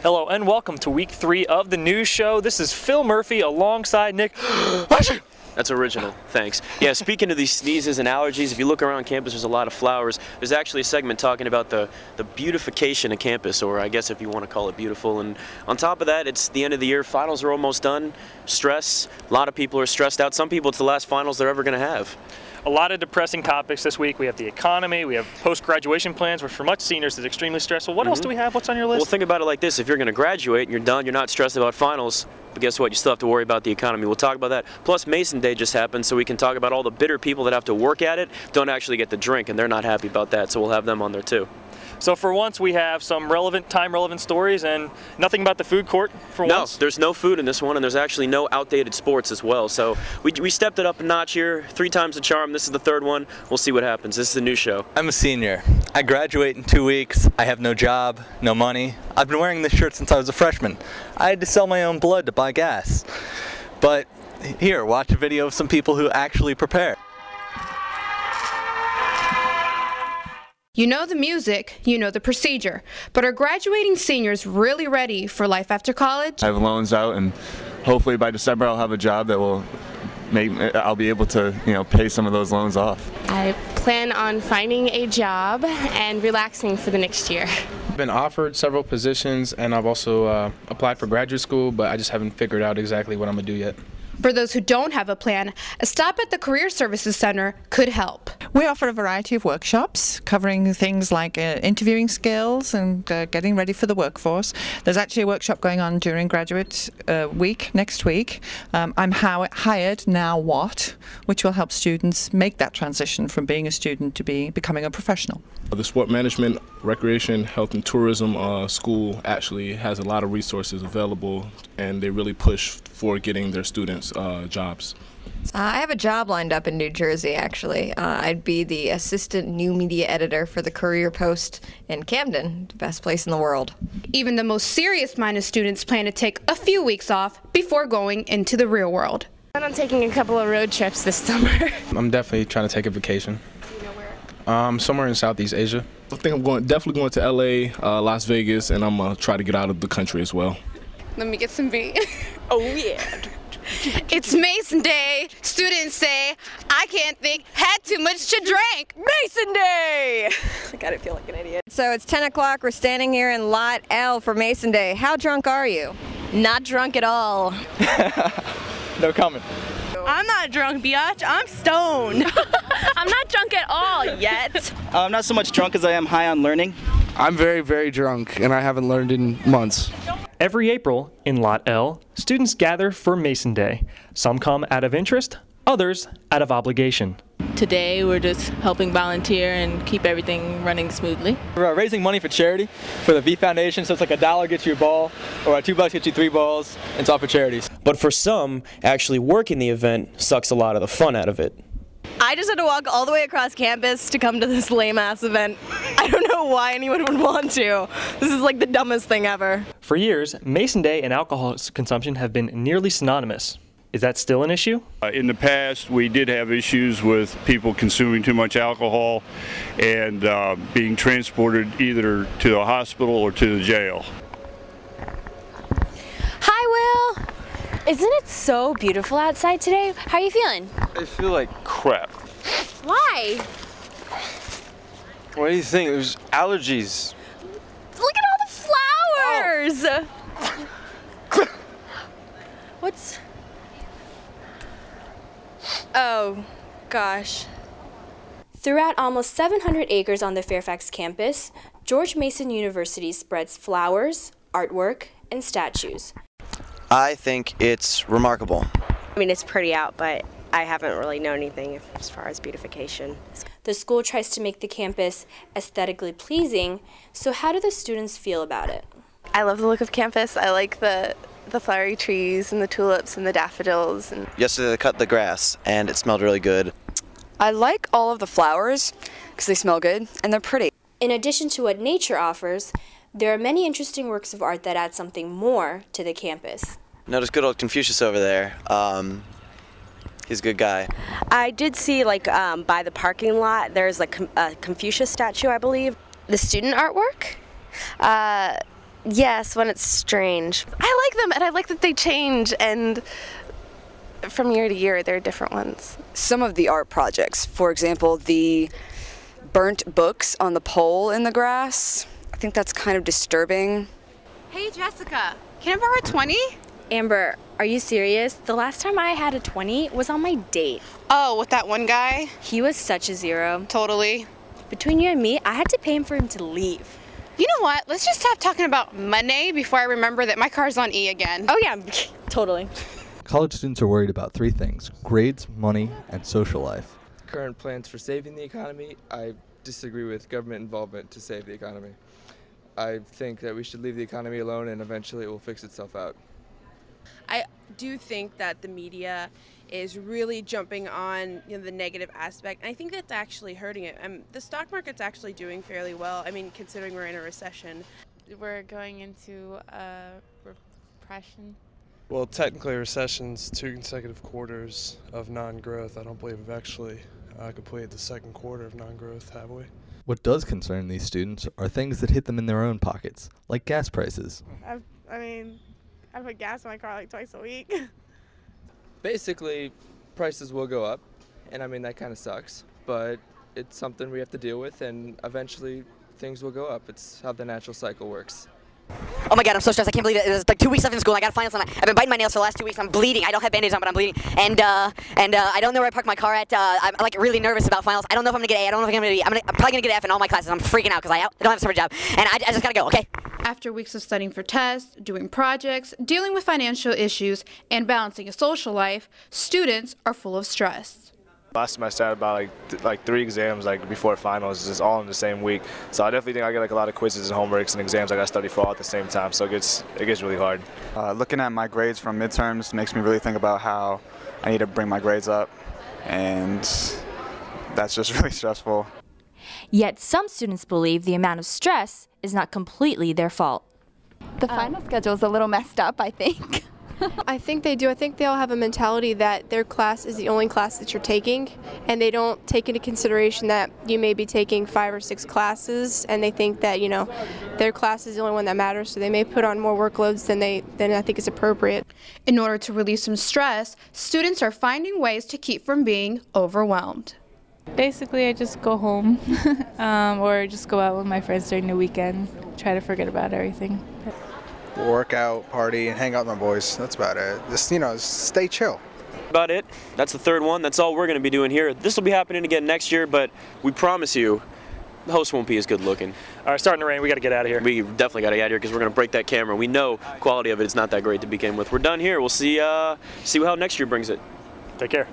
Hello and welcome to week 3 of the news show. This is Phil Murphy alongside Nick. That's original, thanks. Yeah, speaking of these sneezes and allergies, if you look around campus, there's a lot of flowers. There's actually a segment talking about the beautification of campus, or I guess if you want to call it beautiful. And on top of that, it's the end of the year. Finals are almost done. Stress. A lot of people are stressed out. Some people, it's the last finals they're ever going to have. A lot of depressing topics this week. We have the economy, we have post-graduation plans, which for much seniors is extremely stressful. What else do we have? What's on your list? Well, think about it like this. If you're going to graduate and you're done, you're not stressed about finals, but guess what? You still have to worry about the economy. We'll talk about that. Plus, Mason Day just happened, so we can talk about all the bitter people that have to work at it, don't actually get to drink, and they're not happy about that, so we'll have them on there too. So for once, we have some time-relevant stories and nothing about the food court for once. No, there's no food in this one, and there's actually no outdated sports as well. So we stepped it up a notch here, 3 times the charm. This is the 3rd one. We'll see what happens. This is the new show. I'm a senior. I graduate in 2 weeks. I have no job, no money. I've been wearing this shirt since I was a freshman. I had to sell my own blood to buy gas. But here, watch a video of some people who actually prepare. You know the music, you know the procedure, but are graduating seniors really ready for life after college? I have loans out, and hopefully by December I'll have a job that will I'll be able to, pay some of those loans off. I plan on finding a job and relaxing for the next year. I've been offered several positions, and I've also applied for graduate school, but I just haven't figured out exactly what I'm going to do yet. For those who don't have a plan, a stop at the Career Services Center could help. We offer a variety of workshops covering things like interviewing skills and getting ready for the workforce. There's actually a workshop going on during graduate week next week. I'm hired now what, which will help students make that transition from being a student to becoming a professional. The Sport Management, Recreation, Health and Tourism school actually has a lot of resources available, and they really push for getting their students jobs. I have a job lined up in New Jersey, actually. I'd be the assistant new media editor for the Courier Post in Camden, the best place in the world. Even the most serious-minded students plan to take a few weeks off before going into the real world. I'm taking a couple of road trips this summer. I'm definitely trying to take a vacation. Do you know where? Somewhere in Southeast Asia. I think I'm definitely going to LA, Las Vegas, and I'm going to try to get out of the country as well. Let me get some beer. Oh yeah. It's Mason Day. Students say, I can't think, had too much to drink. Mason Day! I gotta feel like an idiot. So it's 10 o'clock. We're standing here in Lot L for Mason Day. How drunk are you? Not drunk at all. No comment. I'm not drunk, biatch. I'm stoned. I'm not drunk at all yet. I'm not so much drunk as I am high on learning. I'm very, very drunk, and I haven't learned in months. Every April, in Lot L, students gather for Mason Day. Some come out of interest, others out of obligation. Today, we're just helping volunteer and keep everything running smoothly. We're raising money for charity for the V Foundation, so it's like $1 gets you a ball, or $2 gets you 3 balls. It's all for charities. But for some, actually working the event sucks a lot of the fun out of it. I just had to walk all the way across campus to come to this lame-ass event. I don't know why anyone would want to. This is like the dumbest thing ever. For years, Mason Day and alcohol consumption have been nearly synonymous. Is that still an issue? In the past, we did have issues with people consuming too much alcohol and being transported either to the hospital or to the jail. Hi, Will. Isn't it so beautiful outside today? How are you feeling? I feel like crap. Why? What do you think? There's allergies. Look at all the flowers! Oh. What's... Oh, gosh. Throughout almost 700 acres on the Fairfax campus, George Mason University spreads flowers, artwork, and statues. I think it's remarkable. I mean, it's pretty out, but I haven't really known anything as far as beautification. The school tries to make the campus aesthetically pleasing, so how do the students feel about it? I love the look of campus. I like the flowery trees and the tulips and the daffodils. Yesterday they cut the grass, and it smelled really good. I like all of the flowers because they smell good and they're pretty. In addition to what nature offers, there are many interesting works of art that add something more to the campus. Notice good old Confucius over there. He's a good guy. I did see, like, by the parking lot, there's like a Confucius statue, I believe. The student artwork? Yes, when it's strange. I like them, and I like that they change, and from year to year, there are different ones. Some of the art projects, for example, the burnt books on the pole in the grass, I think that's kind of disturbing. Hey, Jessica, can I borrow a 20? Amber, are you serious? The last time I had a 20 was on my date. Oh, with that one guy? He was such a zero. Totally. Between you and me, I had to pay him for him to leave. You know what? Let's just stop talking about money before I remember that my car's on E again. Oh yeah, totally. College students are worried about three things: grades, money, and social life. Current plans for saving the economy, I disagree with government involvement to save the economy. I think that we should leave the economy alone and eventually it will fix itself out. I do think that the media is really jumping on the negative aspect, and I think that's actually hurting it. The stock market's actually doing fairly well. I mean, considering we're in a recession. We're going into a repression. Well, technically, recession's 2 consecutive quarters of non-growth. I don't believe we've actually completed the second quarter of non-growth, have we? What does concern these students are things that hit them in their own pockets, like gas prices. I put gas in my car like twice a week. Basically, prices will go up, and I mean, that kind of sucks, but it's something we have to deal with, and eventually things will go up. It's how the natural cycle works. Oh my god, I'm so stressed. I can't believe it. It's like 2 weeks left in school. I got finals, and I've been biting my nails for the last 2 weeks. I'm bleeding. I don't have band-aids on, but I'm bleeding. And I don't know where I parked my car at. I'm like really nervous about finals. I don't know if I'm gonna get A. I don't know if I'm gonna get B. I'm probably gonna get F in all my classes. I'm freaking out because I don't have a summer job, and I just gotta go. Okay. After weeks of studying for tests, doing projects, dealing with financial issues, and balancing a social life, students are full of stress. Last semester I had about like 3 exams before finals, just all in the same week. So I definitely think I get a lot of quizzes and homeworks and exams I got to study for all at the same time. So it gets really hard. Looking at my grades from midterms makes me really think about how I need to bring my grades up, and that's just really stressful. Yet some students believe the amount of stress is not completely their fault. The final schedule is a little messed up, I think. I think they do. I think they all have a mentality that their class is the only class that you're taking, and they don't take into consideration that you may be taking 5 or 6 classes, and they think that, their class is the only one that matters, so they may put on more workloads than I think is appropriate. In order to release some stress, students are finding ways to keep from being overwhelmed. Basically, I just go home or just go out with my friends during the weekend, try to forget about everything. Work out, party, and hang out with my boys. That's about it. Just, stay chill. About it. That's the third one. That's all we're going to be doing here. This will be happening again next year, but we promise you, the host won't be as good looking. All right, starting to rain. We got to get out of here. We definitely got to get out of here because we're going to break that camera. We know quality of it is not that great to begin with. We're done here. We'll see how next year brings it. Take care.